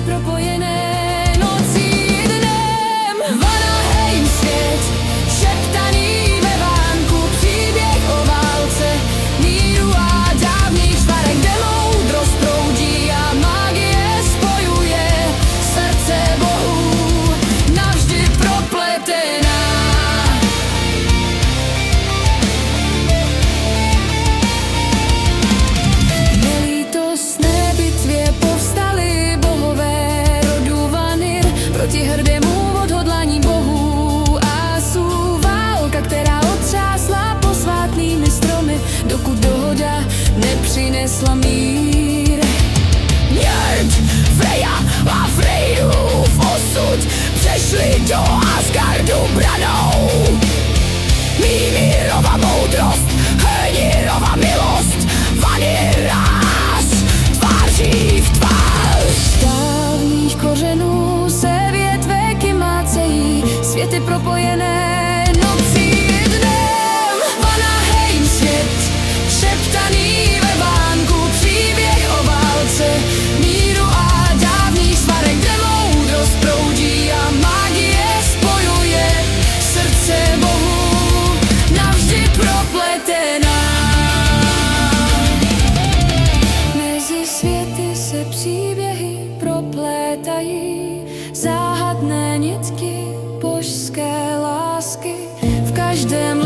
navždy propojené nocí i dnem. Vanaheim svět, šeptaný ve vánku, příběh o válce, míru a dávných švarech, kde moudrost proudí a magie spojuje srdce bohů, navždy propletená. Nelítostné bitvě povstali bohové rodu Vanir proti hrdému odhodlání bohů Asů. Válka, která otřásla posvátnými stromy, dokud dohoda nepřinesla mír. Njörd, Freja a Freyrův osud přešli do Asgardu branou. Mímirova moudrost, Hönirova milost, Vanirás tváří v tvář. Z dávných kořenů se větve kymácejí, světy propojené nocí i dnem. Vanaheim svět, šeptaný ve vánku, příběh o válce, míru a dávných svarech, kde moudrost proudí a magie spojuje srdce bohů, navždy propletená. Mezi světy se příběhy proplétají, záhadné nitky božské lásky v každém